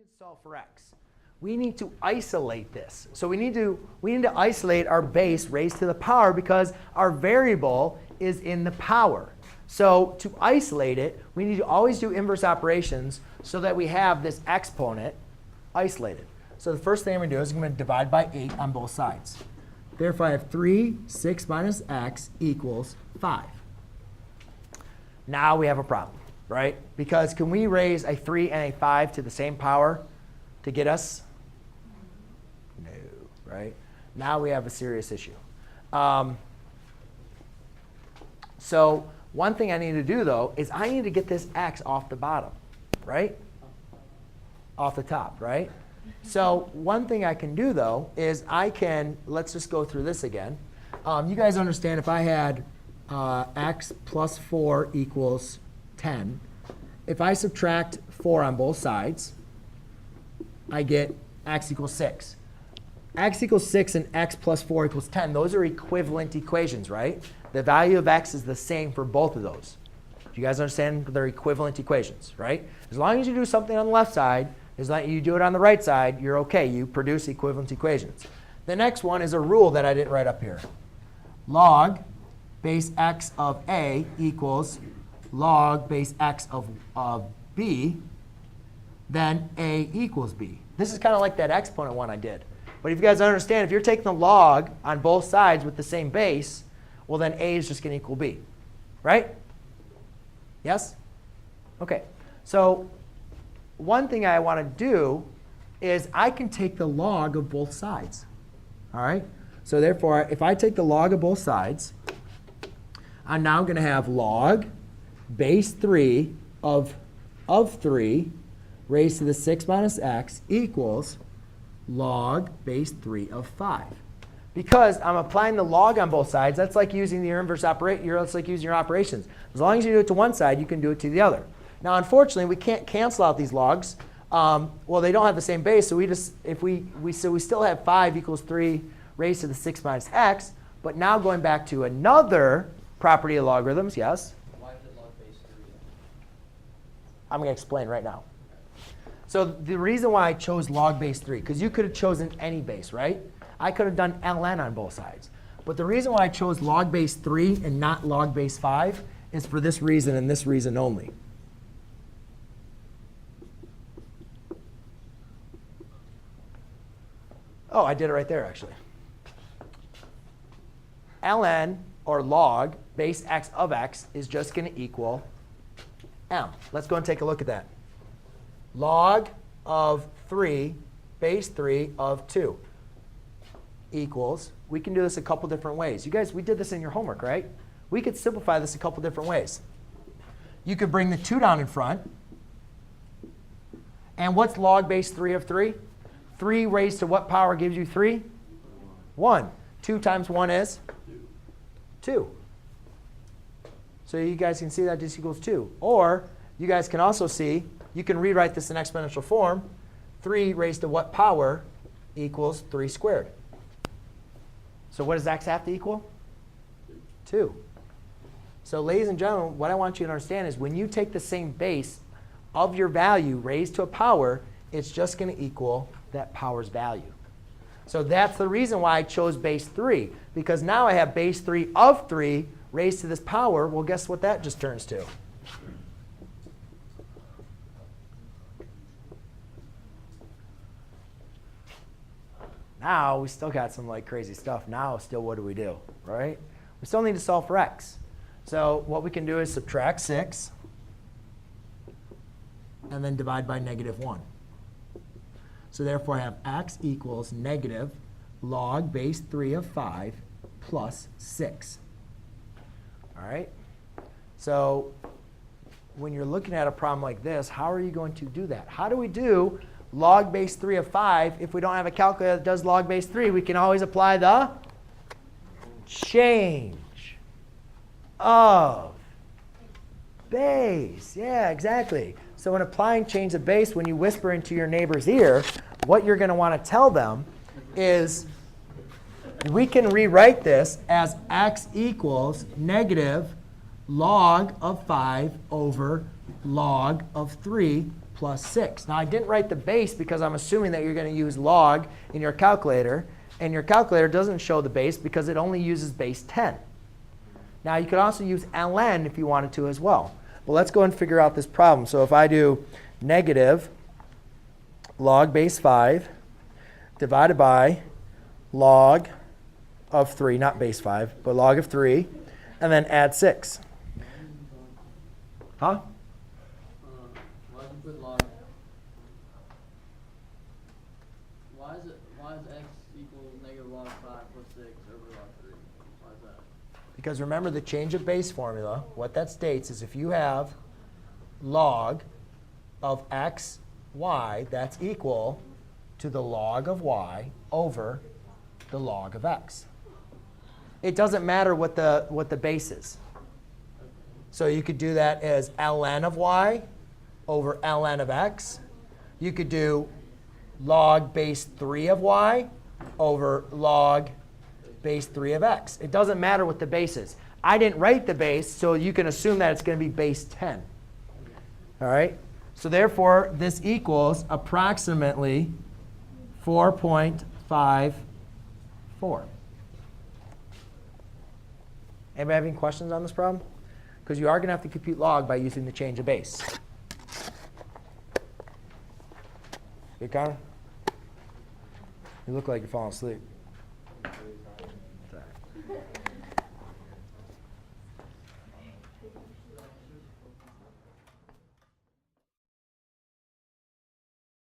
to solve for x, we need to isolate this. So we need to isolate our base raised to the power because our variable is in the power. So to isolate it, we need to always do inverse operations so that we have this exponent isolated. So the first thing I'm going to do is I'm going to divide by 8 on both sides. Therefore, I have 3, 6 minus x equals 5. Now we have a problem, right? Because can we raise a 3 and a 5 to the same power to get us? No, right? Now we have a serious issue. So one thing I need to do, though, is I need to get this x off the bottom, right? Off the top, right? So one thing I can do, though, is I can, let's just go through this again. You guys understand if I had x plus 4 equals 10. If I subtract 4 on both sides, I get x equals 6. X equals 6 and x plus 4 equals 10. Those are equivalent equations, right? The value of x is the same for both of those. Do you guys understand? They're equivalent equations, right? As long as you do something on the left side, as long as you do it on the right side, you're OK. You produce equivalent equations. The next one is a rule that I didn't write up here. Log base x of a equals log base x of b, then a equals b. This is kind of like that exponent one I did. But if you guys understand, if you're taking the log on both sides with the same base, well, then a is just going to equal b, right? Yes? OK. So one thing I want to do is I can take the log of both sides. All right? So therefore, if I take the log of both sides, I'm now going to have log base 3 of 3 raised to the 6 minus x equals log base 3 of 5. Because I'm applying the log on both sides, that's like using the inverse operator. That's like using your operations. As long as you do it to one side, you can do it to the other. Now, unfortunately, we can't cancel out these logs. Well, they don't have the same base, so we still have 5 equals 3 raised to the 6 minus x. But now going back to another property of logarithms, yes? Why is it log base 3? I'm going to explain right now. So the reason why I chose log base 3, because you could have chosen any base, right? I could have done ln on both sides. But the reason why I chose log base 3 and not log base 5 is for this reason and this reason only. Oh, I did it right there, actually. ln, or log, base x of x is just going to equal m. Let's go and take a look at that. Log of 3, base 3 of 2 equals, we can do this a couple different ways. You guys, we did this in your homework, right? We could simplify this a couple different ways. You could bring the 2 down in front. And what's log base 3 of 3? 3 raised to what power gives you 3? 1. 2 times 1 is? 2. So you guys can see that this equals 2. Or you guys can also see, you can rewrite this in exponential form. 3 raised to what power equals 3 squared. So what does x have to equal? 2. So ladies and gentlemen, what I want you to understand is when you take the same base of your value raised to a power, it's just going to equal that power's value. So that's the reason why I chose base 3. Because now I have base 3 of 3 raised to this power. Well, guess what that just turns to? Now we still got some like crazy stuff. Now still what do we do, right? We still need to solve for x. So what we can do is subtract 6 and then divide by -1. So therefore I have x equals negative log base 3 of 5 plus 6. All right? So when you're looking at a problem like this, how are you going to do that? How do we do log base 3 of 5? If we don't have a calculator that does log base 3, we can always apply the change of base. Yeah, exactly. So when applying change of base, when you whisper into your neighbor's ear, what you're going to want to tell them is we can rewrite this as x equals negative log of 5 over log of 3 plus 6. Now, I didn't write the base because I'm assuming that you're going to use log in your calculator. And your calculator doesn't show the base because it only uses base 10. Now, you could also use ln if you wanted to as well. But let's go and figure out this problem. So if I do negative log base 5 divided by log of 3, not base 5, but log of 3, and then add 6. Huh? Why did you put log? Why is x equal negative log 5 plus 6 over log 3? Why is that? Because remember the change of base formula, what that states is if you have log of x, y, that's equal to the log of y over the log of x. It doesn't matter what the base is. So you could do that as ln of y over ln of x. You could do log base 3 of y over log base 3 of x. It doesn't matter what the base is. I didn't write the base, so you can assume that it's going to be base 10. All right? So therefore, this equals approximately 4.54. Anybody have any questions on this problem? Because you are going to have to compute log by using the change of base. You Connor? You look like you're falling asleep.